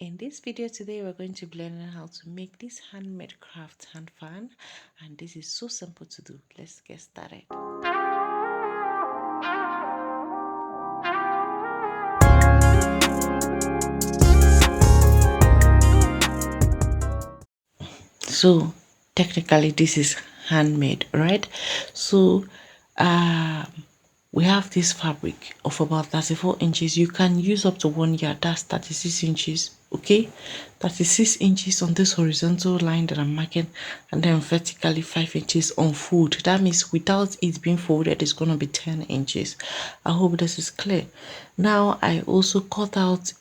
In this video today, we're going to be learning how to make this handmade craft hand fan, and this is so simple to do. Let's get started. So technically this is handmade, right? So um we have this fabric of about 34 inches. You can use up to 1 yard, that's 36 inches. Okay, 36 inches on this horizontal line that I'm marking, and then vertically 5 inches on fold. That means without it being folded, it's going to be 10 inches. I hope this is clear. Now I also cut out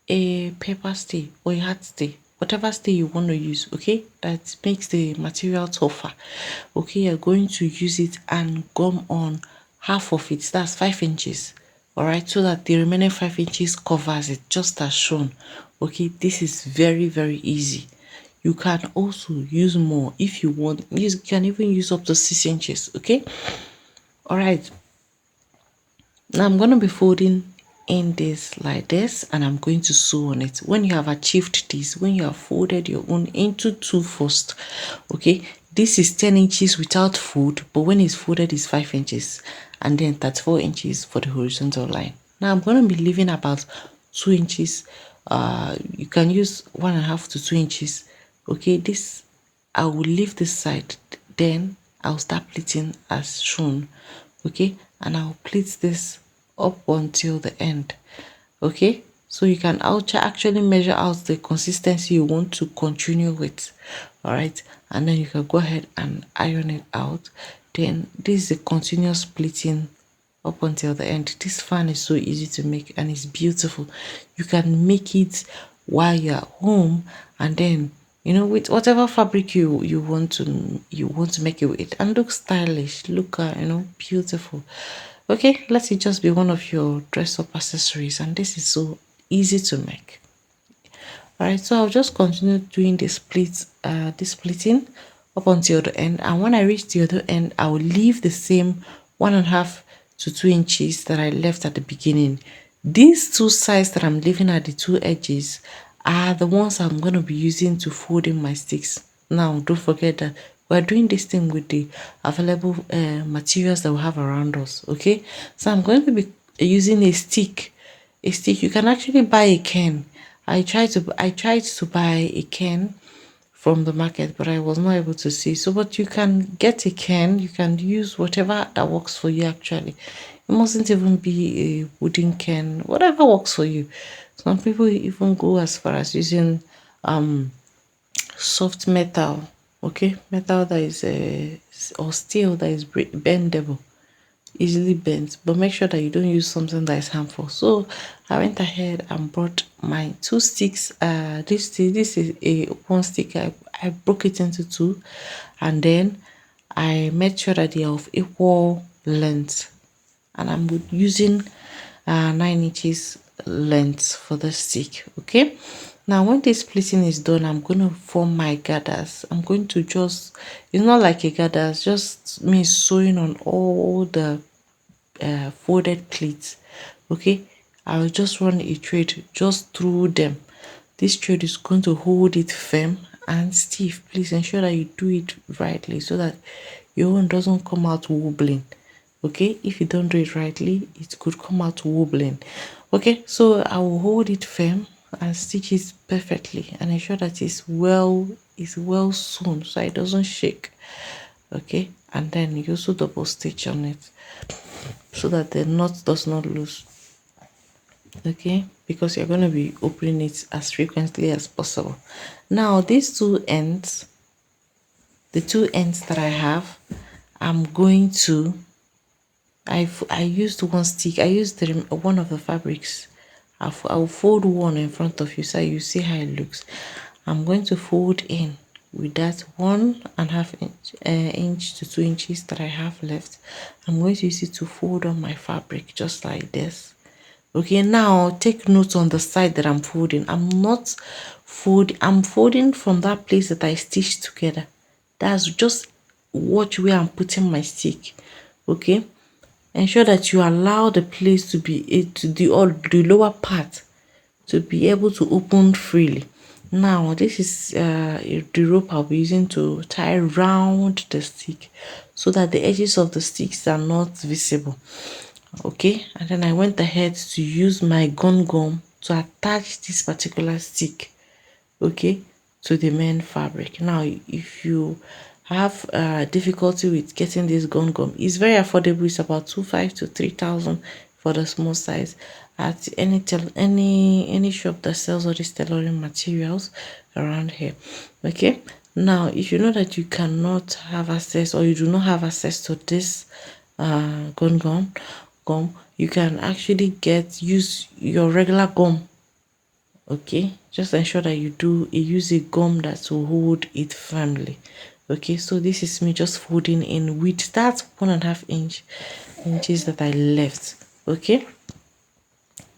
a paper stay or a hard stay, whatever stay you want to use, okay, that makes the material tougher. Okay, you're going to use it and gum on half of it, that's 5 inches. All right, so that the remaining 5 inches covers it just as shown. Okay, this is very, very easy. You can also use more if you want. You can even use up to 6 inches. Okay, all right. Now I'm going to be folding in this like this, and I'm going to sew on it. When you have achieved this, when you have folded your own into two first, okay, this is 10 inches without fold, but when it's folded it's 5 inches, and then 34 inches for the horizontal line. Now I'm going to be leaving about 2 inches. You can use 1.5 to 2 inches. Okay, this I will leave this side, then I'll start pleating as shown. Okay, and I'll pleat this up until the end. Okay, so you can actually measure out the consistency you want to continue with. All right, and then you can go ahead and iron it out. Then this is a continuous pleating up until the end. This fan is so easy to make and it's beautiful. You can make it while you're at home, and then with whatever fabric you want to make it with, and look stylish, look beautiful. Okay, let it just be one of your dress up accessories, and this is so easy to make. All right, so I'll just continue doing this pleating up until the end, and when I reach the other end, I will leave the same 1.5 to 2 inches that I left at the beginning. These two sides that I'm leaving at the two edges are the ones I'm going to be using to fold in my sticks. Now don't forget that we're doing this thing with the available materials that we have around us. Okay, so I'm going to be using a stick. You can actually buy a can. I tried to buy a can from the market, but I was not able to see. So, but you can get a can. You can use whatever that works for you. Actually, it mustn't even be a wooden can. Whatever works for you. Some people even go as far as using soft metal. Okay, metal that is or steel that is bendable, easily bent, but make sure that you don't use something that is harmful. So I went ahead and brought my two sticks. This is a one stick. I broke it into two, and then I made sure that they are of equal length, and I'm using 9 inches length for the stick. Okay, now when this pleating is done, I'm going to form my gathers. I'm going to just, it's not like a gather, it's just me sewing on all the folded pleats. Okay, I will just run a thread just through them. This thread is going to hold it firm and stiff. Please ensure that you do it rightly so that your own doesn't come out wobbling. Okay, if you don't do it rightly, it could come out wobbling. Okay, so I will hold it firm and stitch it perfectly and ensure that it's well sewn so it doesn't shake. Okay, and then you also double stitch on it so that the knot does not loose. Okay, because you're going to be opening it as frequently as possible. Now these the two ends that I have, I'm going to I used one stick. I used one of the fabrics. I'll fold one in front of you so you see how it looks. I'm going to fold in with that 1.5 inch to 2 inches that I have left. I'm going to use it to fold on my fabric just like this. Okay, now take note on the side that I'm folding. I'm folding from that place that I stitched together. That's just watch where I'm putting my stick. Okay, ensure that you allow the place to be to the lower part. to be able to open freely. Now this is the rope I'll be using to tie round the stick so that the edges of the sticks are not visible. Okay, and then I went ahead to use my gum to attach this particular stick, okay, to the main fabric. Now if you have difficulty with getting this gum, it's very affordable. It's about 2,500 to 3,000 for the small size at any shop that sells all these tailoring materials around here. Okay, now if you know that you cannot have access, or you do not have access to this gum, you can actually use your regular gum. Okay, just ensure that you use a gum that will hold it firmly. Okay, so this is me just folding in with that 1.5 inches that I left. Okay,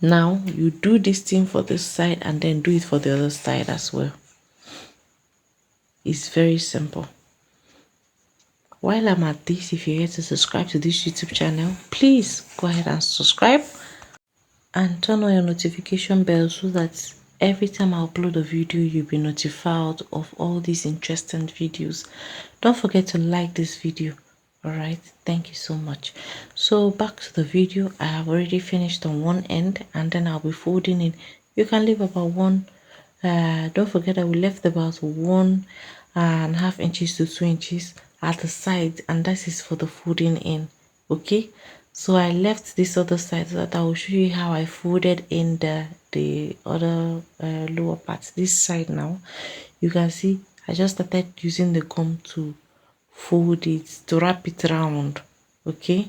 now you do this thing for this side and then do it for the other side as well. It's very simple. While I'm at this, if you're here to subscribe to this YouTube channel, please go ahead and subscribe and turn on your notification bell so that every time I upload a video, you'll be notified of all these interesting videos. Don't forget to like this video. All right, thank you so much. So back to the video. I have already finished on one end and then I'll be folding in. You can leave about one don't forget that we left about 1.5 inches to 2 inches at the side, and that is for the folding in. Okay, so I left this other side so that I will show you how I folded in the other lower part. This side now, you can see I just started using the gum to fold it, to wrap it around. Okay,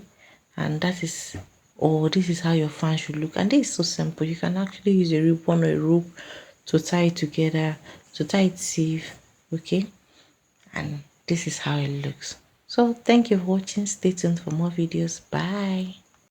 and that is, or this is how your fan should look. And this is so simple. You can actually use a ribbon or a rope to tie it together, to tie it safe. Okay, and this is how it looks. So thank you for watching. Stay tuned for more videos. Bye.